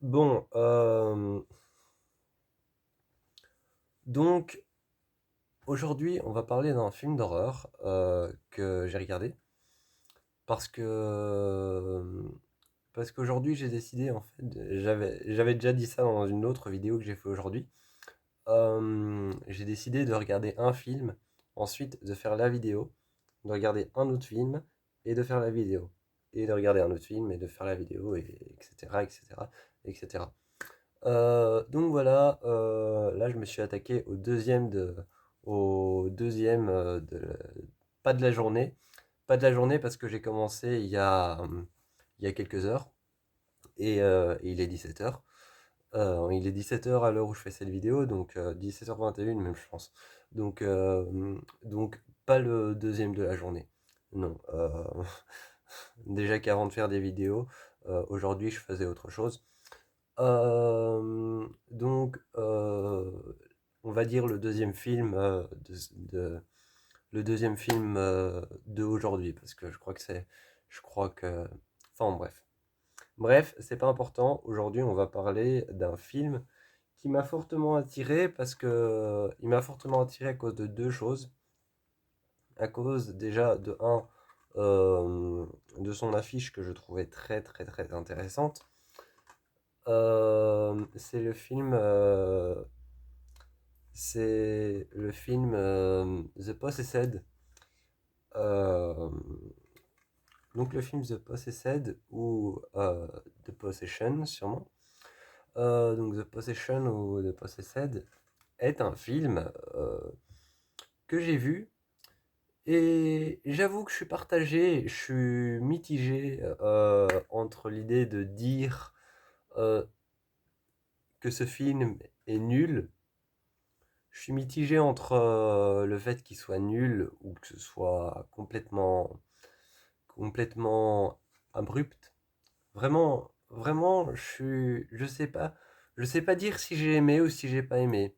Bon, donc aujourd'hui, on va parler d'un film d'horreur que j'ai regardé parce que parce qu'aujourd'hui j'ai décidé en fait, j'avais déjà dit ça dans une autre vidéo que j'ai fait aujourd'hui. J'ai décidé de regarder un film, ensuite de faire la vidéo, de regarder un autre film et de faire la vidéo, et de regarder un autre film et de faire la vidéo, et etc. etc. etc. Donc voilà, là je me suis attaqué au deuxième pas de la journée, pas de la journée parce que j'ai commencé il y a quelques heures et il est 17 heures. Il est 17 heures à l'heure où je fais cette vidéo, donc 17h21 même je pense. Donc pas le deuxième de la journée. Non. Déjà qu'avant de faire des vidéos, aujourd'hui je faisais autre chose. On va dire le deuxième film le deuxième film de aujourd'hui, parce que je crois que, enfin bref. Bref, c'est pas important. Aujourd'hui, on va parler d'un film qui m'a fortement attiré parce que il m'a fortement attiré à cause de deux choses. À cause déjà de de son affiche que je trouvais très très très intéressante. C'est le film The Possessed. Euh, donc le film The Possessed ou The Possession sûrement. Donc The Possession ou The Possessed est un film que j'ai vu et j'avoue que je suis partagé, je suis mitigé entre l'idée de dire euh, que ce film est nul. Je suis mitigé entre le fait qu'il soit nul ou que ce soit complètement abrupt. Vraiment, vraiment, je sais pas dire si j'ai aimé ou si j'ai pas aimé.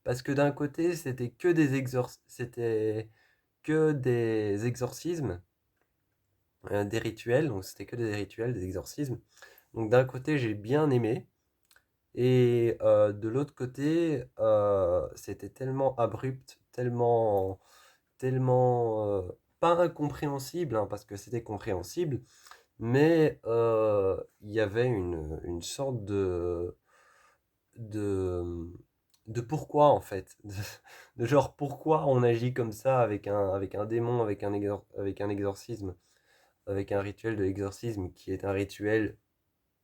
Parce que d'un côté, c'était que des exorcismes, des rituels, donc c'était que des rituels, des exorcismes. Donc d'un côté, j'ai bien aimé, et de l'autre côté, c'était tellement abrupt, tellement pas incompréhensible, hein, parce que c'était compréhensible, mais il y avait une sorte de, de pourquoi en fait, de genre pourquoi on agit comme ça avec un démon, avec un exorcisme, avec un rituel de l'exorcisme qui est un rituel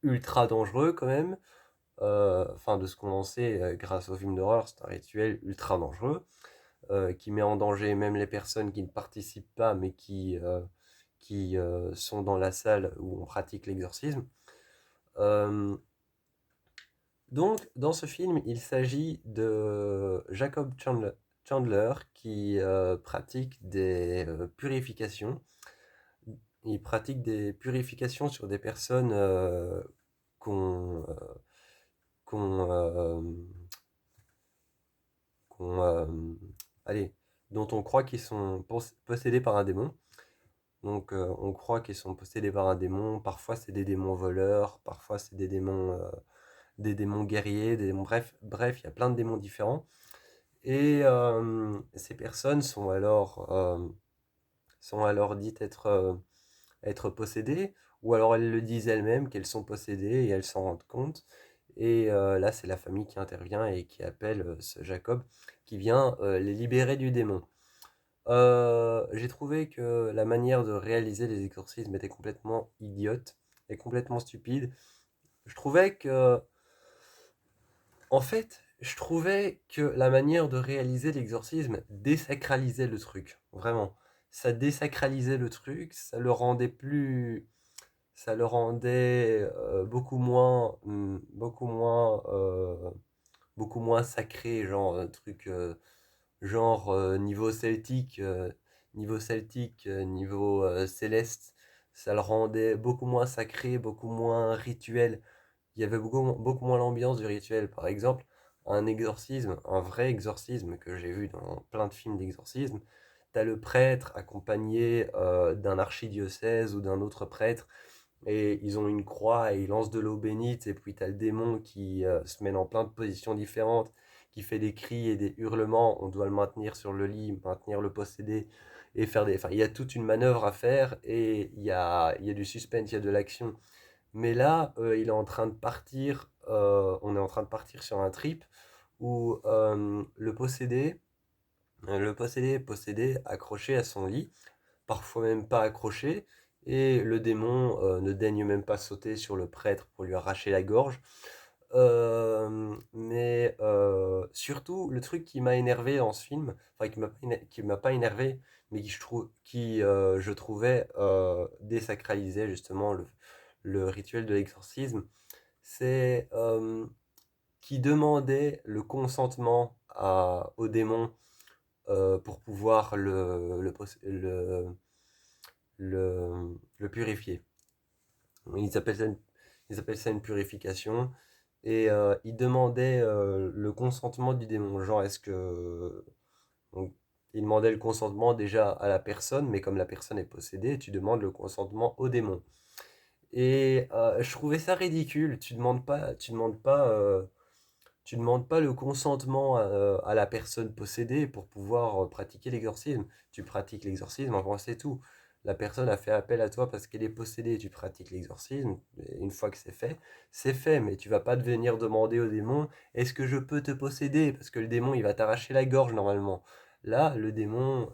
ultra dangereux quand même. Enfin, de ce qu'on en sait grâce aux films d'horreur, c'est un rituel ultra dangereux qui met en danger même les personnes qui ne participent pas mais qui sont dans la salle où on pratique l'exorcisme. Euh, donc, dans ce film, il s'agit de Chandler qui pratique des purifications. Il pratique des purifications sur des personnes qu'on, euh, qu'on, euh, qu'on, allez, dont on croit qu'ils sont possédés par un démon. Donc, on croit qu'ils sont possédés par un démon. Parfois, c'est des démons voleurs. Parfois, c'est des démons guerriers. Bref, il y a plein de démons différents. Et ces personnes sont alors dites être possédées, ou alors elles le disent elles-mêmes qu'elles sont possédées et elles s'en rendent compte. Et là, c'est la famille qui intervient et qui appelle ce Jacob qui vient les libérer du démon. J'ai trouvé que la manière de réaliser les exorcismes était complètement idiote et complètement stupide. Je trouvais que, je trouvais que la manière de réaliser l'exorcisme désacralisait le truc, vraiment. Ça désacralisait le truc, ça le rendait beaucoup moins sacré, genre truc, genre niveau celtique, niveau céleste. Ça le rendait beaucoup moins sacré, beaucoup moins rituel. Il y avait beaucoup moins l'ambiance du rituel. Par exemple, un exorcisme, un vrai exorcisme que j'ai vu dans plein de films d'exorcisme, t'as le prêtre accompagné d'un archidiocèse ou d'un autre prêtre et ils ont une croix et ils lancent de l'eau bénite, et puis t'as le démon qui se met dans plein de positions différentes, qui fait des cris et des hurlements, on doit le maintenir sur le lit, maintenir le possédé, et faire des... Enfin, il y a toute une manœuvre à faire, et il y a du suspense, il y a de l'action. Mais là, il est en train de partir, on est en train de partir sur un trip où le possédé est possédé, accroché à son lit, parfois même pas accroché, et le démon ne daigne même pas sauter sur le prêtre pour lui arracher la gorge. Mais surtout, le truc qui m'a énervé dans ce film, enfin qui m'a pas énervé, mais je trouvais désacralisait justement le rituel de l'exorcisme, c'est qui demandait le consentement au démon pour pouvoir le purifier. Ils appellent ça ils appellent ça une purification. Et ils demandaient le consentement du démon. Genre, est-ce que... Donc, ils demandaient le consentement déjà à la personne, mais comme la personne est possédée, tu demandes le consentement au démon. Et je trouvais ça ridicule. Tu demandes pas le consentement à la personne possédée pour pouvoir pratiquer l'exorcisme. Tu pratiques l'exorcisme, enfin c'est tout. La personne a fait appel à toi parce qu'elle est possédée, tu pratiques l'exorcisme. Et une fois que c'est fait, mais tu vas pas devenir demander au démon, est-ce que je peux te posséder? Parce que le démon, il va t'arracher la gorge normalement. Là, le démon,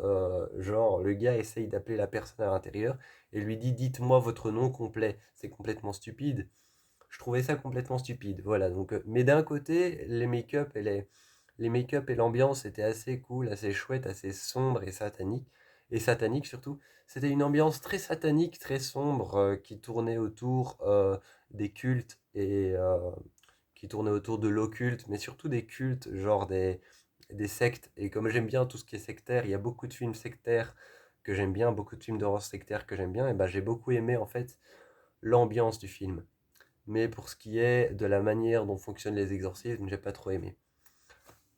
genre, le gars essaye d'appeler la personne à l'intérieur et lui dit, dites-moi votre nom complet. C'est complètement stupide. Je trouvais ça complètement stupide. Voilà, donc, mais d'un côté, les make-up et l'ambiance étaient assez cool, assez chouette, assez sombre et satanique surtout. C'était une ambiance très satanique, très sombre, qui tournait autour des cultes et qui tournait autour de l'occulte, mais surtout des cultes, genre des sectes. Et comme j'aime bien tout ce qui est sectaire, il y a beaucoup de films sectaires que j'aime bien, beaucoup de films d'horreur sectaires que j'aime bien, et ben j'ai beaucoup aimé en fait l'ambiance du film. Mais pour ce qui est de la manière dont fonctionnent les exorcismes, j'ai pas trop aimé.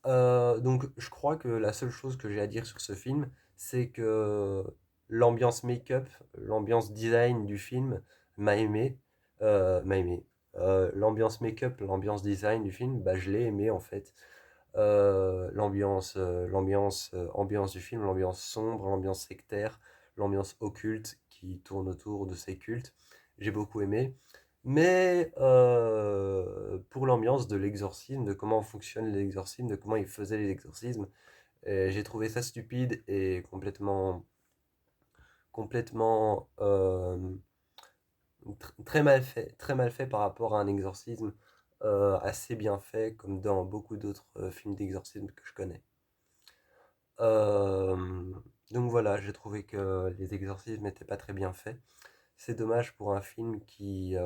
Donc je crois que la seule chose que j'ai à dire sur ce film, c'est que l'ambiance make-up, l'ambiance design du film m'a aimé. M'a aimé. L'ambiance make-up, l'ambiance design du film, bah, je l'ai aimé en fait. Ambiance du film, l'ambiance sombre, l'ambiance sectaire, l'ambiance occulte qui tourne autour de ces cultes. J'ai beaucoup aimé. Mais pour l'ambiance de l'exorcisme, de comment fonctionne l'exorcisme, de comment ils faisaient les exorcismes, j'ai trouvé ça stupide et complètement très mal fait par rapport à un exorcisme assez bien fait, comme dans beaucoup d'autres films d'exorcisme que je connais. Euh, donc voilà, j'ai trouvé que les exorcismes n'étaient pas très bien faits. C'est dommage pour un film qui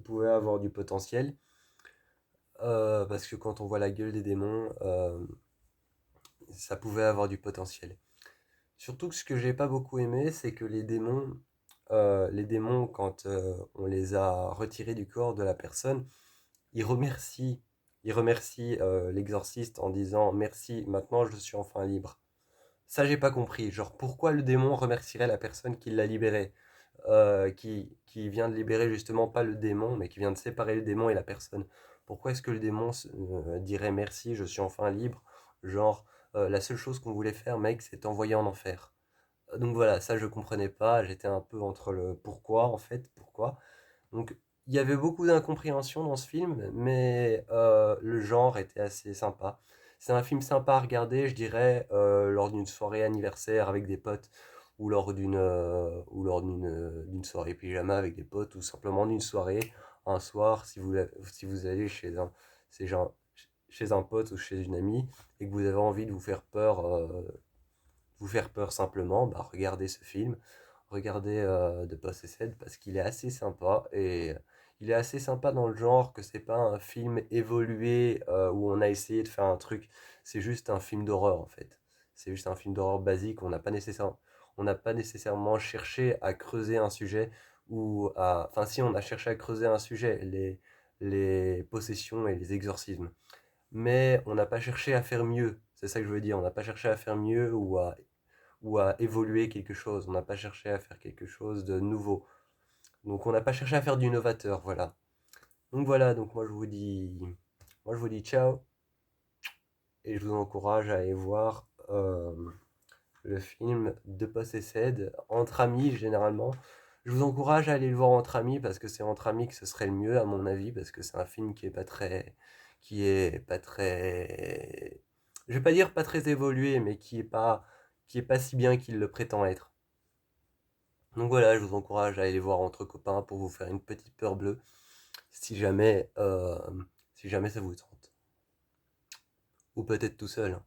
pouvait avoir du potentiel, parce que quand on voit la gueule des démons, ça pouvait avoir du potentiel. Surtout que ce que j'ai pas beaucoup aimé, c'est que les démons, quand on les a retirés du corps de la personne, ils remercient, ils remercient l'exorciste en disant merci, maintenant je suis enfin libre. Ça, j'ai pas compris. Genre, pourquoi le démon remercierait la personne qui l'a libéré, qui vient de libérer justement pas le démon, mais qui vient de séparer le démon et la personne. Pourquoi est-ce que le démon dirait merci, je suis enfin libre? Genre, la seule chose qu'on voulait faire, mec, c'est t'envoyer en enfer. Donc voilà, ça je comprenais pas, j'étais un peu entre le pourquoi en fait, pourquoi. Donc il y avait beaucoup d'incompréhension dans ce film, mais le genre était assez sympa. C'est un film sympa à regarder, je dirais, lors d'une soirée anniversaire avec des potes, ou lors d'une soirée pyjama avec des potes, ou simplement d'une soirée, un soir, si vous allez chez un, chez un pote ou chez une amie, et que vous avez envie de vous faire peur simplement, bah regardez ce film, regardez The Possessed parce qu'il est assez sympa et il est assez sympa dans le genre que c'est pas un film évolué où on a essayé de faire un truc, c'est juste un film d'horreur en fait. C'est juste un film d'horreur basique, on n'a pas nécessairement cherché à creuser un sujet enfin si on a cherché à creuser un sujet, les possessions et les exorcismes, mais on n'a pas cherché à faire mieux. C'est ça que je veux dire. On n'a pas cherché à faire mieux ou à évoluer quelque chose. On n'a pas cherché à faire quelque chose de nouveau. Donc on n'a pas cherché à faire du novateur, voilà. Donc voilà, donc moi je vous dis ciao et je vous encourage à aller voir le film de Possessed entre amis généralement. Je vous encourage à aller le voir entre amis parce que c'est entre amis que ce serait le mieux à mon avis parce que c'est un film qui est pas très, je vais pas dire pas très évolué mais qui est pas si bien qu'il le prétend être. Donc voilà, je vous encourage à aller les voir entre copains pour vous faire une petite peur bleue si jamais, si jamais ça vous tente. Ou peut-être tout seul, hein.